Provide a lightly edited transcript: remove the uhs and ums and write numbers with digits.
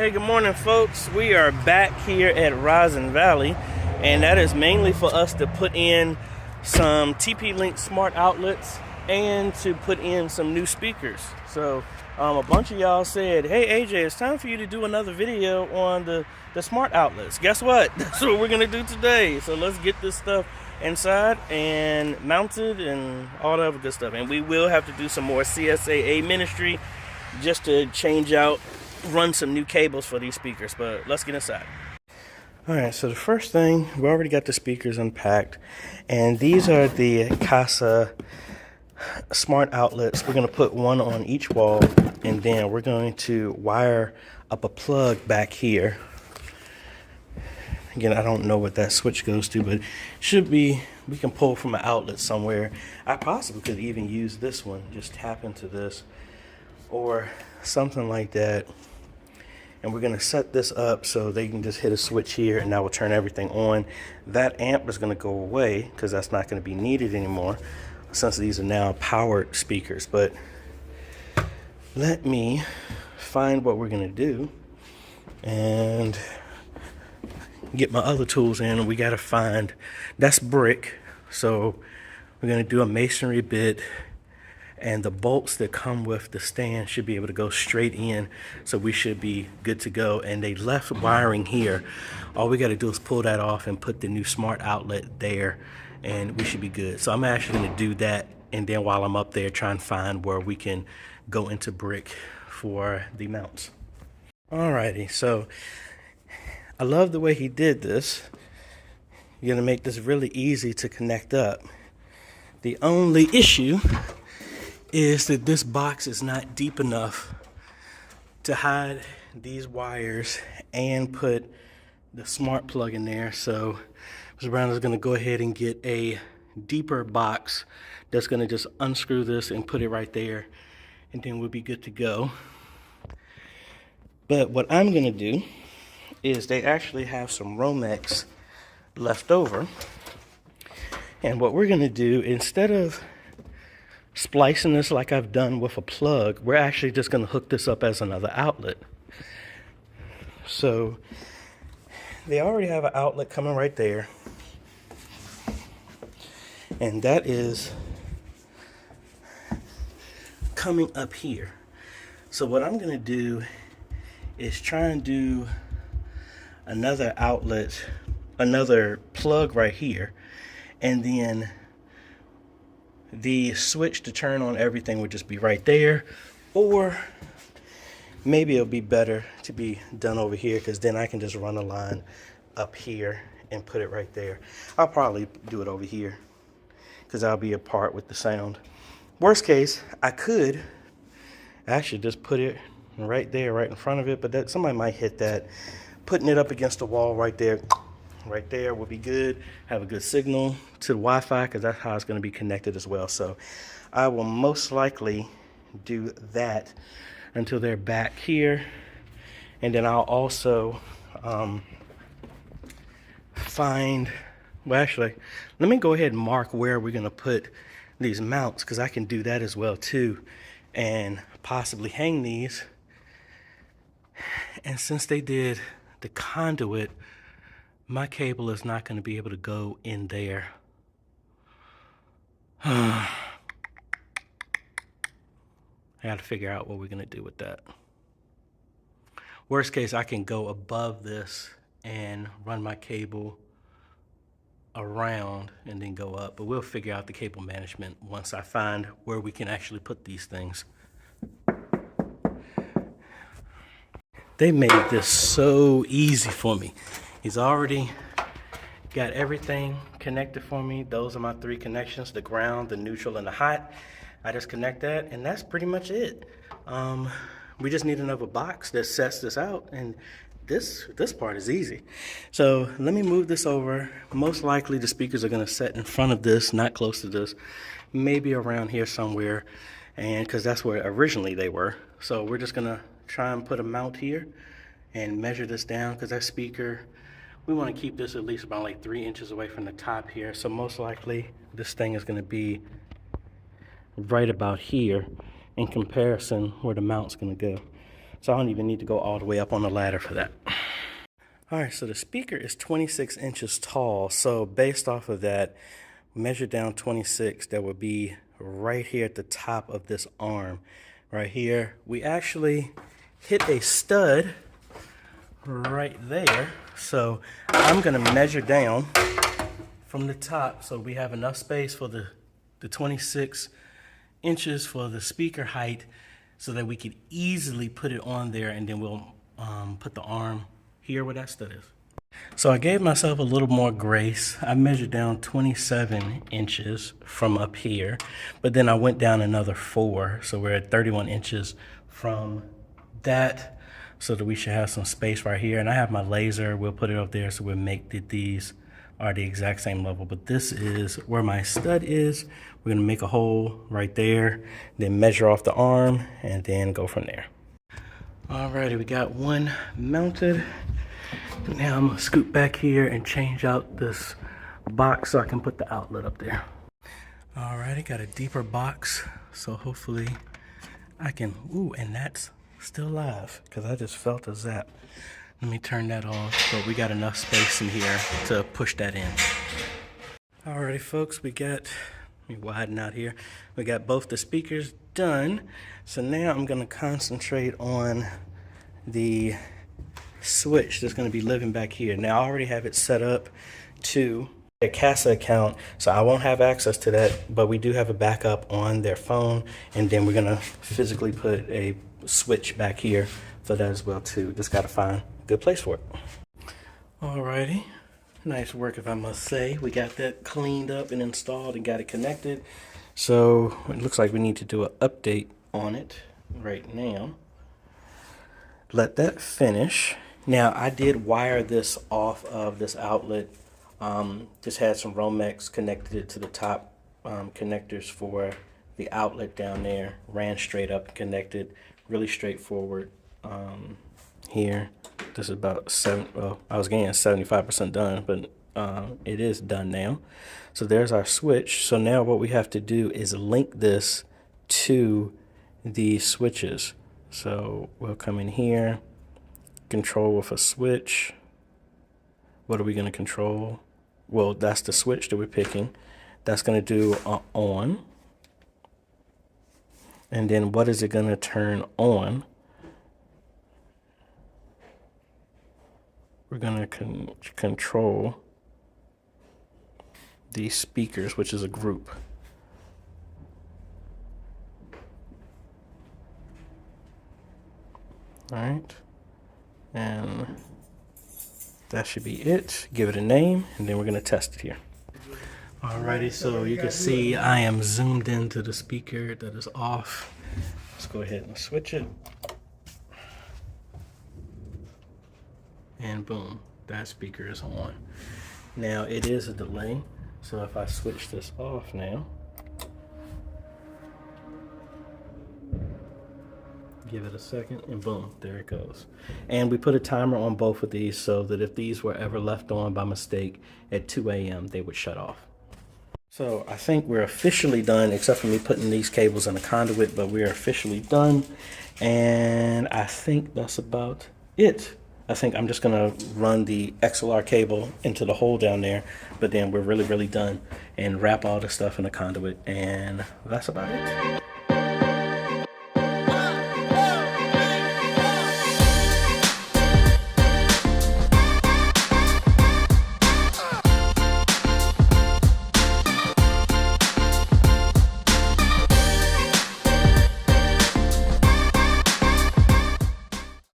Hey, good morning, folks. We are back here at Rising Valley, and that is mainly for us to put in some TP-Link smart outlets and to put in some new speakers. So a bunch of y'all said, hey AJ, it's time for you to do another video on the smart outlets. Guess what? That's what we're gonna do today. So let's get this stuff inside and mounted and all that other good stuff. And we will have to do some more CSAA ministry just to change out, run some new cables for these speakers. But let's get inside. All right, so the first thing, we already got the speakers unpacked, and these are the Kasa smart outlets. We're going to put one on each wall, and then we're going to wire up a plug back here. Again, I don't know what that switch goes to, but it should be, we can pull from an outlet somewhere. I possibly could even use this one, just tap into this or something like that. And we're going to set this up so they can just hit a switch here and that will turn everything on. That amp is going to go away because that's not going to be needed anymore since these are now powered speakers. But let me find what we're going to do and get my other tools in. We got to find, that's brick, so we're going to do a masonry bit, and the bolts that come with the stand should be able to go straight in, so we should be good to go. And they left wiring here. All we got to do is pull that off and put the new smart outlet there, and we should be good. So I'm actually going to do that, and then while I'm up there, try and find where we can go into brick for the mounts. Alrighty, so I love the way he did this. You're going to make this really easy to connect up. The only issue is that this box is not deep enough to hide these wires and put the smart plug in there. So Mr. Brown is going to go ahead and get a deeper box that's going to just unscrew this and put it right there, and then we'll be good to go. But what I'm going to do is they actually have some Romex left over, and what we're going to do, instead of splicing this like I've done with a plug, we're actually just going to hook this up as another outlet. So they already have an outlet coming right there, and that is coming up here. So what I'm going to do is try and do another outlet, another plug right here, and then the switch to turn on everything would just be right there. Or maybe it'll be better to be done over here, because then I can just run a line up here and put it right there. I'll probably do it over here because I'll be apart with the sound. Worst case, I could actually just put it right there, right in front of it, but that somebody might hit that. Putting it up against the wall right there will be good. Have a good signal to the Wi-Fi, because that's how it's going to be connected as well. So I will most likely do that until they're back here, and then I'll also find, well, actually, let me go ahead and mark where we're going to put these mounts, because I can do that as well too, and possibly hang these. And since they did the conduit, my cable is not going to be able to go in there. I got to figure out what we're going to do with that. Worst case, I can go above this and run my cable around and then go up, but we'll figure out the cable management once I find where we can actually put these things. They made this so easy for me. He's already got everything connected for me. Those are my three connections: the ground, the neutral, and the hot. I just connect that, and that's pretty much it. We just need another box that sets this out, and this part is easy. So let me move this over. Most likely the speakers are gonna set in front of this, not close to this, maybe around here somewhere, and because that's where originally they were. So we're just gonna try and put a mount here and measure this down, because that speaker, we want to keep this at least about like 3 inches away from the top here. So most likely this thing is going to be right about here in comparison where the mount's going to go. So I don't even need to go all the way up on the ladder for that. All right, so the speaker is 26 inches tall. So based off of that, measure down 26, that would be right here at the top of this arm. Right here, we actually hit a stud right there. So I'm gonna measure down from the top so we have enough space for the 26 inches for the speaker height so that we could easily put it on there, and then we'll put the arm here where that stud is. So I gave myself a little more grace. I measured down 27 inches from up here, but then I went down another 4. So we're at 31 inches from that, so that we should have some space right here. And I have my laser, we'll put it up there so we'll make these are the exact same level. But this is where my stud is. We're gonna make a hole right there, then measure off the arm, and then go from there. Alrighty, we got one mounted. Now I'm gonna scoot back here and change out this box so I can put the outlet up there. Alrighty, got a deeper box, so hopefully I can, ooh, and that's still live because I just felt a zap. Let me turn that off, but we got enough space in here to push that in. Alrighty folks, we got, let me widen out here. We got both the speakers done. So now I'm gonna concentrate on the switch that's going to be living back here. Now I already have it set up to a Kasa account, so I won't have access to that, but we do have a backup on their phone, and then we're going to physically put a switch back here for that as well too. Just got to find a good place for it. Alrighty, nice work if I must say. We got that cleaned up and installed and got it connected. So it looks like we need to do an update on it right now. Let that finish. Now I did wire this off of this outlet. Just had some Romex, connected it to the top connectors for the outlet down there. Ran straight up and connected. Really straightforward. Here, this is about I was getting 75% done, but it is done now. So there's our switch. So now what we have to do is link this to the switches. So we'll come in here, control with a switch. What are we going to control? Well, that's the switch that we're picking. That's going to do on. And then what is it going to turn on? We're going to control these speakers, which is a group. All right, and that should be it. Give it a name, and then we're gonna test it here. Alrighty, so you can see I am zoomed into the speaker that is off. Let's go ahead and switch it. And boom, that speaker is on. Now it is a delay, so if I switch this off now, give it a second, and boom, there it goes. And we put a timer on both of these so that if these were ever left on by mistake at 2 a.m., they would shut off. So I think we're officially done, except for me putting these cables in a conduit, but we're officially done. And I think that's about it. I think I'm just gonna run the XLR cable into the hole down there, but then we're really done, and wrap all the stuff in a conduit, and that's about it.